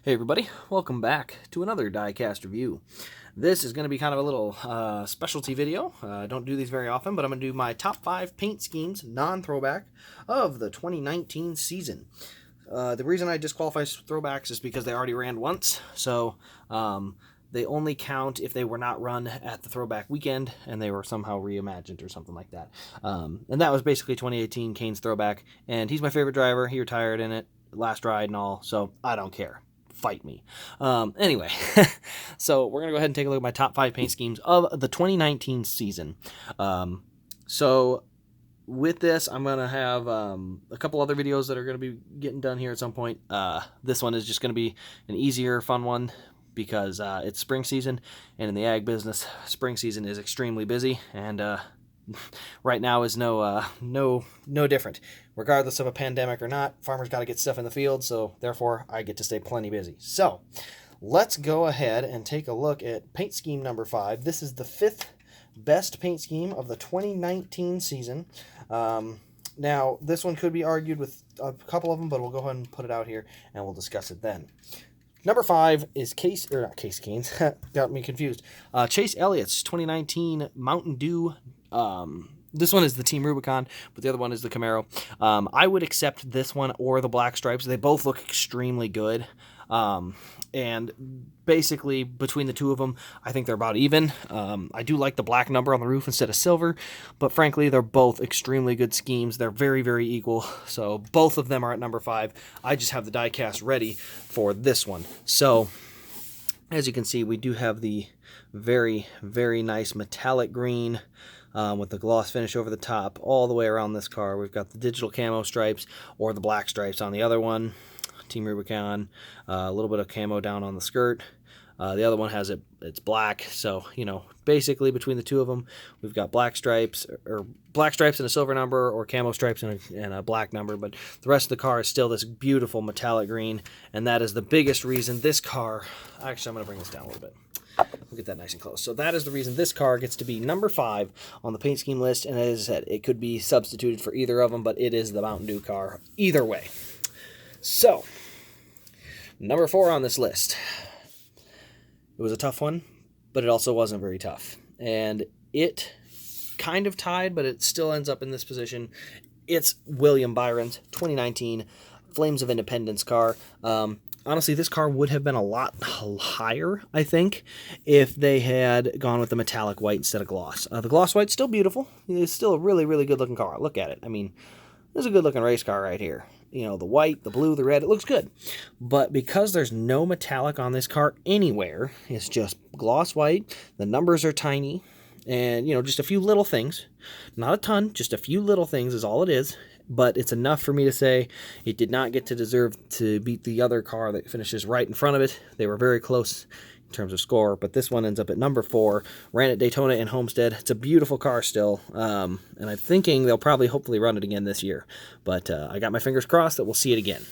Hey everybody, welcome back to another Diecast review. This is going to be kind of a little specialty video. I don't do these very often, but I'm going to do my top 5 paint schemes, non-throwback, of the 2019 season. The reason I disqualify throwbacks is because they already ran once, so they only count if they were not run at the throwback weekend and they were somehow reimagined or something like that. And that was basically 2018 Kane's throwback, and he's my favorite driver. He retired in it, last ride and all, so I don't care. Fight me. Anyway, so we're going to go ahead and take a look at my top 5 paint schemes of the 2019 season. So with this, I'm going to have a couple other videos that are going to be getting done here at some point. This one is just going to be an easier, fun one because it's spring season, and in the ag business, spring season is extremely busy, and right now is no different. Regardless of a pandemic or not, farmers got to get stuff in the field, so therefore I get to stay plenty busy. So let's go ahead and take a look at paint scheme number 5. This is the 5th best paint scheme of the 2019 season. Now, this one could be argued with a couple of them, but we'll go ahead and put it out here, and we'll discuss it then. Number 5 is Chase Elliott, got me confused. Chase Elliott's 2019 Mountain Dew. This one is the Team Rubicon, but the other one is the Camaro. I would accept this one or the black stripes. They both look extremely good. And basically, between the two of them, I think they're about even. I do like the black number on the roof instead of silver, but frankly, they're both extremely good schemes. They're very, very equal, so both of them are at number 5. I just have the die cast ready for this one. So, as you can see, we do have the very, very nice metallic green with the gloss finish over the top all the way around this car. We've got the digital camo stripes or the black stripes on the other one. Team Rubicon, a little bit of camo down on the skirt. The other one has it's black, so basically between the two of them, we've got black stripes and a silver number, or camo stripes and a black number. But the rest of the car is still this beautiful metallic green, and that is the biggest reason this car. Actually, I'm going to bring this down a little bit. We'll get that nice and close. So that is the reason this car gets to be number 5 on the paint scheme list. And as I said, it could be substituted for either of them, but it is the Mountain Dew car either way. So, number 4 on this list. It was a tough one, but it also wasn't very tough. And it kind of tied, but it still ends up in this position. It's William Byron's 2019 Flames of Independence car. Honestly, this car would have been a lot higher, I think, if they had gone with the metallic white instead of gloss. The gloss white's still beautiful. It's still a really, really good-looking car. Look at it. I mean, this is a good-looking race car right here. The white, the blue, the red, it looks good. But because there's no metallic on this car anywhere, it's just gloss white, the numbers are tiny, and, just a few little things. Not a ton, just a few little things is all it is. But it's enough for me to say it did not get to deserve to beat the other car that finishes right in front of it. They were very close in terms of score, but this one ends up at number 4. Ran at Daytona and Homestead. It's a beautiful car still, and I'm thinking they'll probably hopefully run it again this year. But I got my fingers crossed that we'll see it again.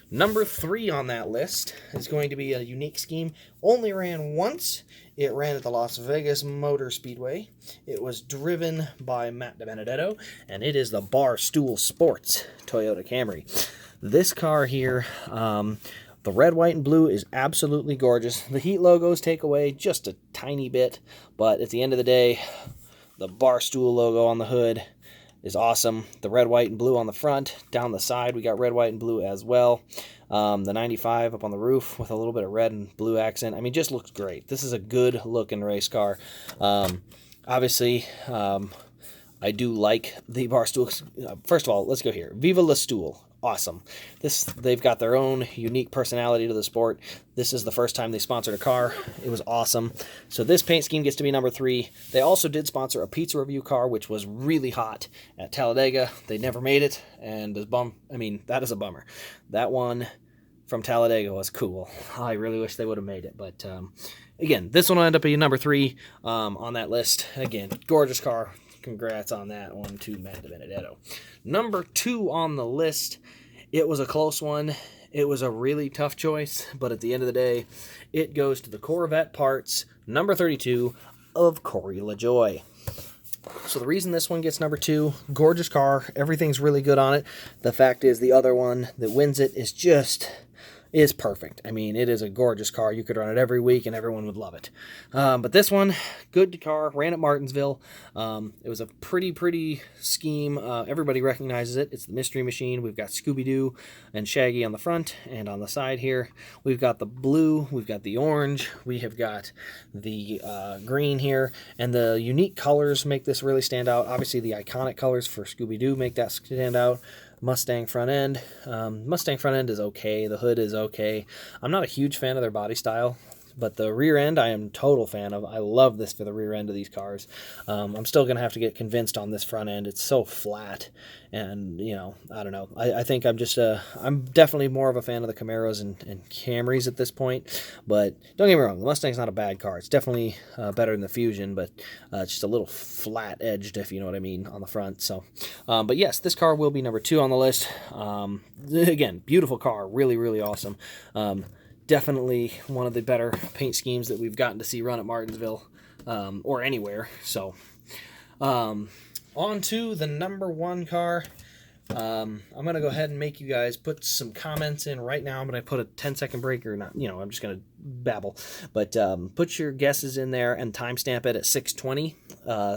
Number 3 on that list is going to be a unique scheme. Only ran once. It ran at the Las Vegas Motor Speedway. It was driven by Matt DiBenedetto, and it is the Barstool Sports Toyota Camry. This car here, the red, white, and blue is absolutely gorgeous. The heat logos take away just a tiny bit, but at the end of the day, the Barstool logo on the hood is awesome. The red, white, and blue on the front. Down the side, we got red, white, and blue as well. The 95 up on the roof with a little bit of red and blue accent. I mean, just looks great. This is a good-looking race car. Obviously, I do like the Barstool. First of all, let's go here. Viva la Stool. Awesome. They've got their own unique personality to the sport. This is the first time they sponsored a car. It was awesome. So this paint scheme gets to be number 3. They also did sponsor a pizza review car, which was really hot at Talladega. They never made it, and that is a bummer. That one from Talladega was cool. I really wish they would have made it, but again, this one will end up being number 3 on that list. Again, gorgeous car. Congrats on that one to Matt DiBenedetto. Number 2 on the list, it was a close one. It was a really tough choice, but at the end of the day, it goes to the Corvette Parts, number 32 of Corey LaJoie. So the reason this one gets number 2, gorgeous car, everything's really good on it. The fact is the other one that wins it is just is perfect. I mean, it is a gorgeous car. You could run it every week and everyone would love it. But this one, good car, ran at Martinsville. It was a pretty scheme. Everybody recognizes it. It's the Mystery Machine. We've got Scooby-Doo and Shaggy on the front, and on the side here, we've got the blue, we've got the orange, we have got the green here, and the unique colors make this really stand out. Obviously, the iconic colors for Scooby-Doo make that stand out. Mustang front end. Mustang front end is okay. The hood is okay. I'm not a huge fan of their body style, but the rear end I am total fan of. I love this for the rear end of these cars. I'm still going to have to get convinced on this front end. It's so flat, and, you know, I don't know. I think I'm just I'm definitely more of a fan of the Camaros and Camrys at this point, but don't get me wrong, the Mustang's not a bad car. It's definitely better than the Fusion, but it's just a little flat-edged, if you know what I mean, on the front. So, but yes, this car will be number 2 on the list. Again, beautiful car, really awesome. Definitely one of the better paint schemes that we've gotten to see run at Martinsville, or anywhere. So, on to the number 1 car. I'm going to go ahead and make you guys put some comments in right now. I'm going to put a 10-second break, or not, you know, I'm just going to babble. But put your guesses in there and timestamp it at 6:20,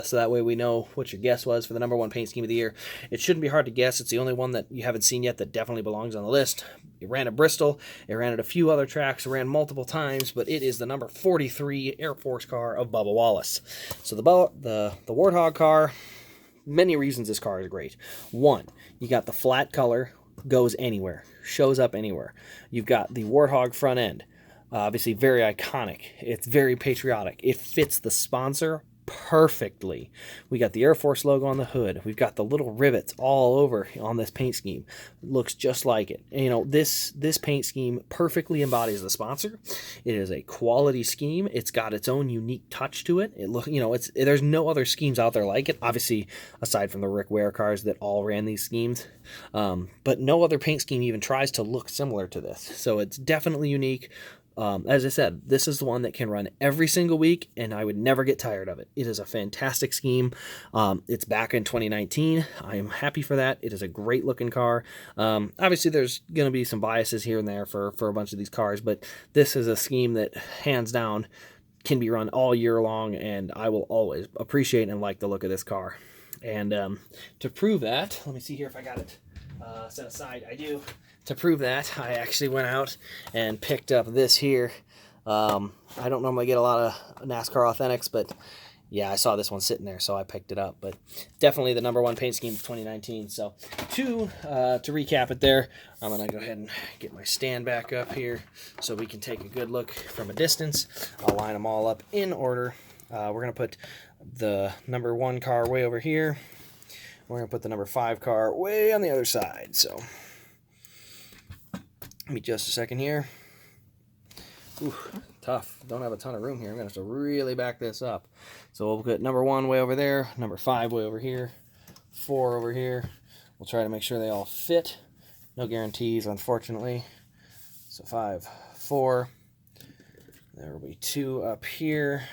so that way we know what your guess was for the number 1 paint scheme of the year. It shouldn't be hard to guess. It's the only one that you haven't seen yet that definitely belongs on the list. It ran at Bristol. It ran at a few other tracks. It ran multiple times, but it is the number 43 Air Force car of Bubba Wallace. So the Warthog car, many reasons this car is great. 1, you got the flat color, goes anywhere, shows up anywhere. You've got the Warthog front end, obviously very iconic. It's very patriotic. It fits the sponsor perfectly. We got the Air Force logo on the hood. We've got the little rivets all over on this paint scheme. It looks just like it. And, you know, this paint scheme perfectly embodies the sponsor. It is a quality scheme. It's got its own unique touch to it. There's no other schemes out there like it. Obviously, aside from the Rick Ware cars that all ran these schemes, but no other paint scheme even tries to look similar to this. So it's definitely unique. As I said, this is the one that can run every single week, and I would never get tired of it. It is a fantastic scheme. It's back in 2019. I am happy for that. It is a great-looking car. Obviously, there's going to be some biases here and there for a bunch of these cars, but this is a scheme that, hands down, can be run all year long, and I will always appreciate and like the look of this car. And to prove that, let me see here if I got it set aside. I do. To prove that, I actually went out and picked up this here. I don't normally get a lot of NASCAR Authentics, but yeah, I saw this one sitting there, so I picked it up. But definitely the number 1 paint scheme of 2019. So to recap it there, I'm going to go ahead and get my stand back up here so we can take a good look from a distance. I'll line them all up in order. We're going to put the number 1 car way over here. We're going to put the number 5 car way on the other side. So give me just a second here. Ooh, tough. Don't have a ton of room here. I'm going to have to really back this up. So we'll put number 1 way over there, number 5 way over here, 4 over here. We'll try to make sure they all fit. No guarantees, unfortunately. So 5, 4. There will be 2 up here.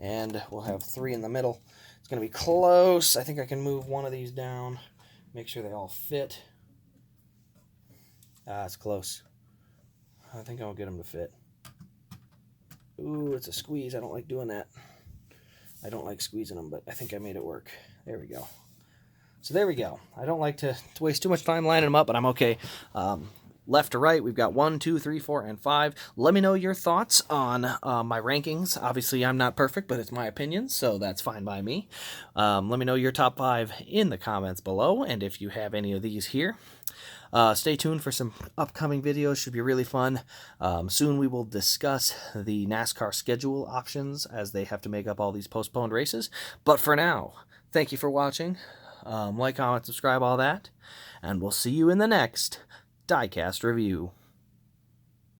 And we'll have 3 in the middle. It's going to be close. I think I can move one of these down. Make sure they all fit. It's close. I think I'll get them to fit. Ooh, it's a squeeze. I don't like doing that. I don't like squeezing them, but I think I made it work. There we go. So there we go. I don't like to waste too much time lining them up, but I'm okay. Left to right, we've got 1, 2, 3, 4, and 5. Let me know your thoughts on my rankings. Obviously, I'm not perfect, but it's my opinion, so that's fine by me. Let me know your top 5 in the comments below, and if you have any of these here. Stay tuned for some upcoming videos. Should be really fun. Soon we will discuss the NASCAR schedule options as they have to make up all these postponed races. But for now, thank you for watching. Like, comment, subscribe, all that. And we'll see you in the next Diecast review.